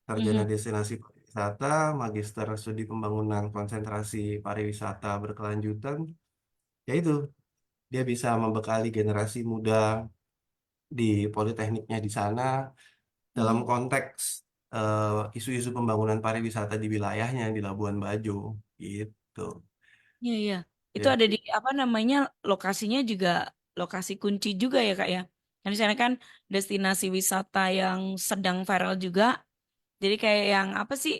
sarjana mhm. destinasi pariwisata, magister studi pembangunan konsentrasi pariwisata berkelanjutan. Ya itu, dia bisa membekali generasi muda di politekniknya di sana dalam Mhm. konteks isu-isu pembangunan pariwisata di wilayahnya di Labuan Bajo gitu. Iya, iya. Itu ada di Jadi apa namanya lokasinya juga lokasi kunci juga ya Kak ya. Kan di sana kan destinasi wisata yang sedang viral juga. Jadi kayak yang apa sih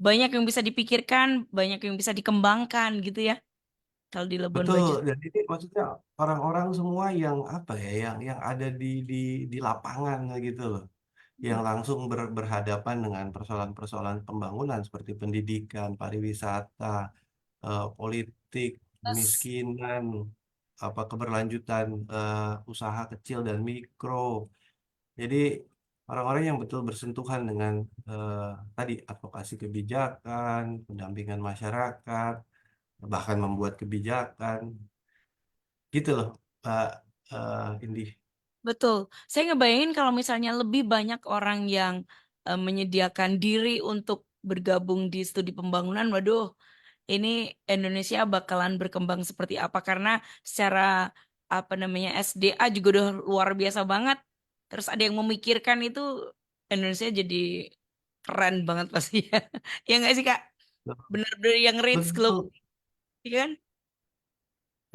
banyak yang bisa dipikirkan, banyak yang bisa dikembangkan gitu ya. Kalau di Labuan betul Bajo. dan ini maksudnya orang-orang semua yang apa ya yang ada di lapangan gitu loh. Yang langsung berhadapan dengan persoalan-persoalan pembangunan seperti pendidikan, pariwisata, politik, Terus, kemiskinan, apa keberlanjutan usaha kecil dan mikro. Jadi orang-orang yang betul bersentuhan dengan eh, tadi advokasi kebijakan, pendampingan masyarakat, bahkan membuat kebijakan, gitu loh, Pak Indi. betul. Saya ngebayangin kalau misalnya lebih banyak orang yang menyediakan diri untuk bergabung di studi pembangunan, waduh, ini Indonesia bakalan berkembang seperti apa karena secara apa namanya SDA juga udah luar biasa banget. Terus ada yang memikirkan itu Indonesia jadi keren banget pasti ya. Ya nggak sih Kak? Bener-bener yang reach global Betul. kan?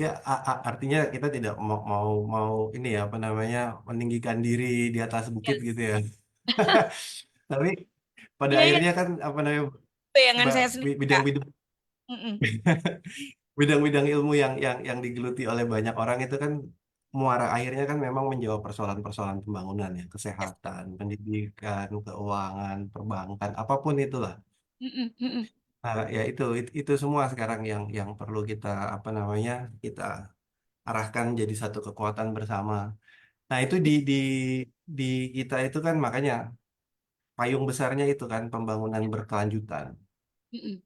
Ya, artinya kita tidak mau mau mau ini ya apa namanya meninggikan diri di atas bukit gitu Yes. ya. Tapi pada Iya, iya. akhirnya kan apa namanya Bayangan saya sendiri Kak. bidang-bidang Mm-mm. bidang-bidang ilmu yang digeluti oleh banyak orang itu kan muara akhirnya kan memang menjawab persoalan-persoalan pembangunan ya, Yes. kesehatan, pendidikan, keuangan, perbankan, apapun itulah. Mm-mm, mm-mm. Nah, ya itu semua sekarang yang perlu kita apa namanya kita arahkan jadi satu kekuatan bersama. Nah, itu di kita itu kan makanya payung besarnya itu kan pembangunan berkelanjutan. Mm-mm.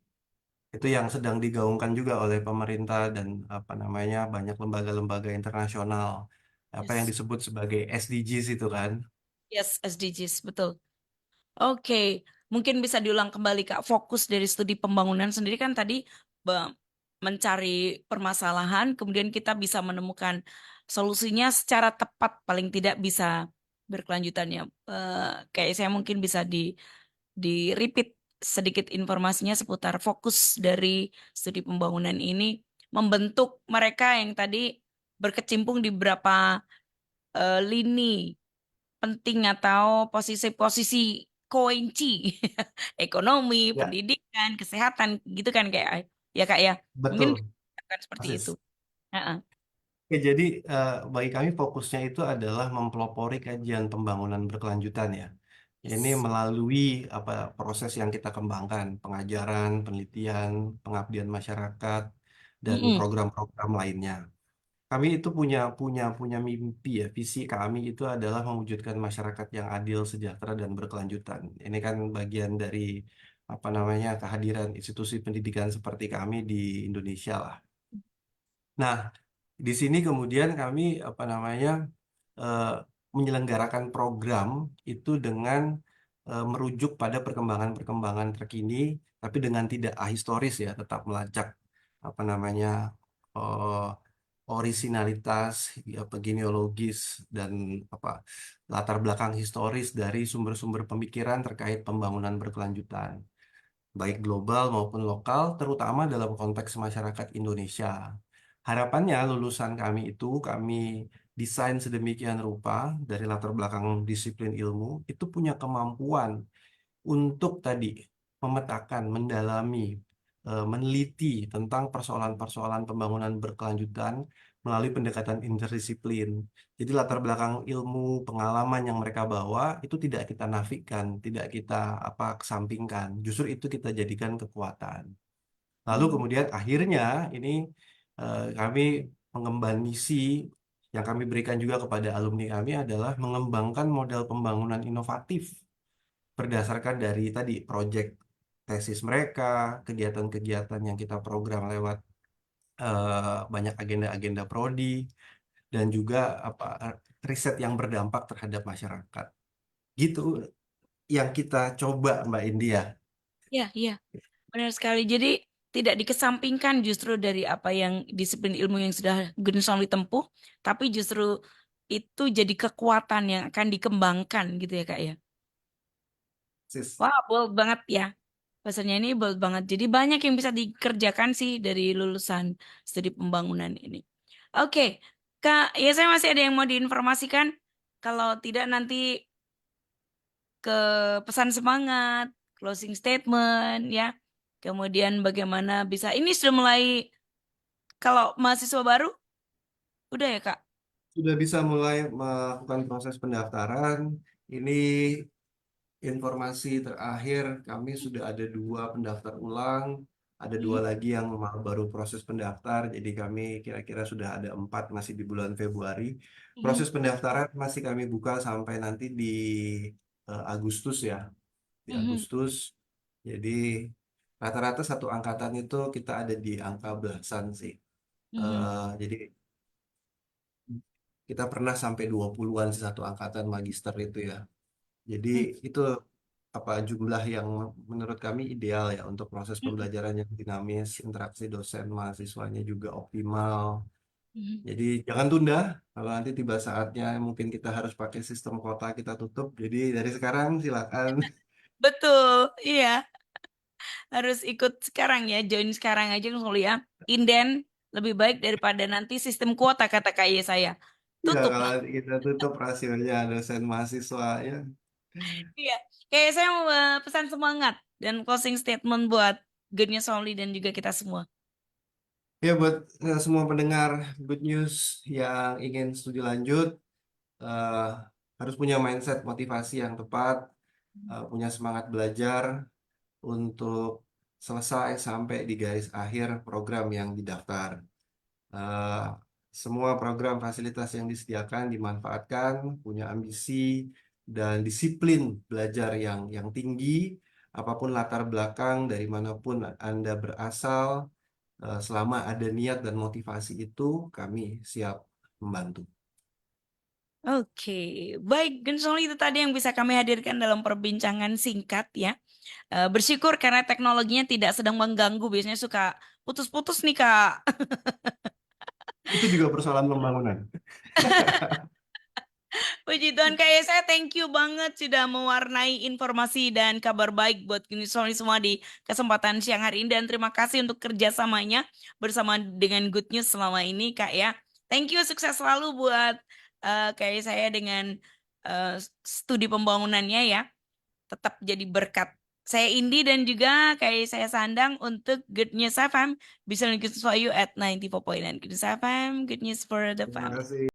Itu yang sedang digaungkan juga oleh pemerintah dan apa namanya banyak lembaga-lembaga internasional. Apa yang Yes. disebut sebagai SDGs itu kan. Yes, SDGs, betul. Oke, mungkin bisa diulang kembali Kak. Fokus dari studi pembangunan sendiri kan tadi be- mencari permasalahan, kemudian kita bisa menemukan solusinya secara tepat, paling tidak bisa berkelanjutannya. Kayak saya mungkin bisa di repeat sedikit informasinya seputar fokus dari studi pembangunan ini membentuk mereka yang tadi berkecimpung di beberapa lini penting atau posisi-posisi kunci ekonomi, Ya, pendidikan, kesehatan gitu kan kayak. ya Kak ya. Mungkin Betul, akan seperti itu. persis. Heeh. Oke, jadi bagi kami fokusnya itu adalah mempelopori kajian pembangunan berkelanjutan ya. Ini Yes. melalui apa proses yang kita kembangkan, pengajaran, penelitian, pengabdian masyarakat, dan Mm-mm. program-program lainnya. Kami itu punya mimpi ya, visi kami itu adalah mewujudkan masyarakat yang adil, sejahtera, dan berkelanjutan. Ini kan bagian dari apa namanya kehadiran institusi pendidikan seperti kami di Indonesia lah. Nah, di sini kemudian kami apa namanya eh, menyelenggarakan program itu dengan merujuk pada perkembangan-perkembangan terkini, tapi dengan tidak ahistoris ya, tetap melacak apa namanya eh, orisinalitas, apa genealogis dan apa latar belakang historis dari sumber-sumber pemikiran terkait pembangunan berkelanjutan baik global maupun lokal, terutama dalam konteks masyarakat Indonesia. Harapannya lulusan kami itu kami desain sedemikian rupa dari latar belakang disiplin ilmu itu punya kemampuan untuk tadi memetakan, mendalami, meneliti tentang persoalan-persoalan pembangunan berkelanjutan melalui pendekatan interdisiplin. Jadi latar belakang ilmu, pengalaman yang mereka bawa itu tidak kita nafikan, tidak kita apa kesampingkan. Justru itu kita jadikan kekuatan. Lalu Hmm. kemudian akhirnya ini kami mengemban misi yang kami berikan juga kepada alumni kami adalah mengembangkan model pembangunan inovatif berdasarkan dari tadi proyek tesis mereka, kegiatan-kegiatan yang kita program lewat banyak agenda-agenda prodi dan juga apa riset yang berdampak terhadap masyarakat. Gitu yang kita coba Mbak India. Ya, iya, benar sekali. Jadi tidak dikesampingkan justru dari apa yang disiplin ilmu yang sudah Gunung ditempuh, tapi justru itu jadi kekuatan yang akan dikembangkan gitu ya Kak ya. Sis. Wah, bold banget ya. Pesannya ini bold banget. Jadi banyak yang bisa dikerjakan sih dari lulusan studi pembangunan ini. Oke, Kak, ya saya masih ada yang mau diinformasikan. Kalau tidak nanti ke pesan semangat, closing statement ya. Kemudian bagaimana bisa ini sudah mulai kalau mahasiswa baru udah ya Kak? Sudah bisa mulai melakukan proses pendaftaran. Ini informasi terakhir, kami sudah ada dua pendaftar ulang, ada dua Mhm, lagi yang baru proses pendaftar, jadi kami kira-kira sudah ada empat masih di bulan Februari. mhm, Proses pendaftaran masih kami buka sampai nanti di Agustus ya, di mhm, Agustus. Jadi rata-rata satu angkatan itu kita ada di angka belasan sih. mhm. Jadi kita pernah sampai 20-an sih satu angkatan magister itu ya. Jadi Hmm, itu apa jumlah yang menurut kami ideal ya untuk proses mhm, pembelajaran yang dinamis, interaksi dosen mahasiswanya juga optimal. mhm. Jadi jangan tunda. Kalau nanti tiba saatnya mungkin kita harus pakai sistem kuota kita tutup. Jadi dari sekarang silakan. Betul, iya. Harus ikut sekarang ya, join sekarang aja kuliah. Inden lebih baik daripada nanti sistem kuota kata KY saya. Ya Tutup kalau lah. nanti kita tutup rasionya dosen mahasiswa ya. Iya. Kayak saya mau pesan semangat dan closing statement buat Genya Somli dan juga kita semua. Ya buat semua pendengar Good News yang ingin studi lanjut eh, harus punya mindset motivasi yang tepat, punya semangat belajar untuk selesai sampai di garis akhir program yang didaftar. Eh, Semua program fasilitas yang disediakan dimanfaatkan, punya ambisi dan disiplin belajar yang tinggi, apapun latar belakang dari manapun Anda berasal, selama ada niat dan motivasi itu, kami siap membantu. Oke, baik Gensoli itu tadi yang bisa kami hadirkan dalam perbincangan singkat ya. Bersyukur karena teknologinya tidak sedang mengganggu, biasanya suka putus-putus nih Kak. Itu juga persoalan pembangunan. Puji Tuhan kayak saya thank you banget sudah mewarnai informasi dan kabar baik buat Gensoli semua di kesempatan siang hari ini dan terima kasih untuk kerjasamanya bersama dengan Good News selama ini Kak ya. Thank you, sukses selalu buat kayak saya dengan studi pembangunannya ya. Tetap jadi berkat Saya Indi dan juga kayak saya Sandang untuk Good News FM. Bisa listen for you at 94.9 Good News FM, Good News for the Terima Family. kasih.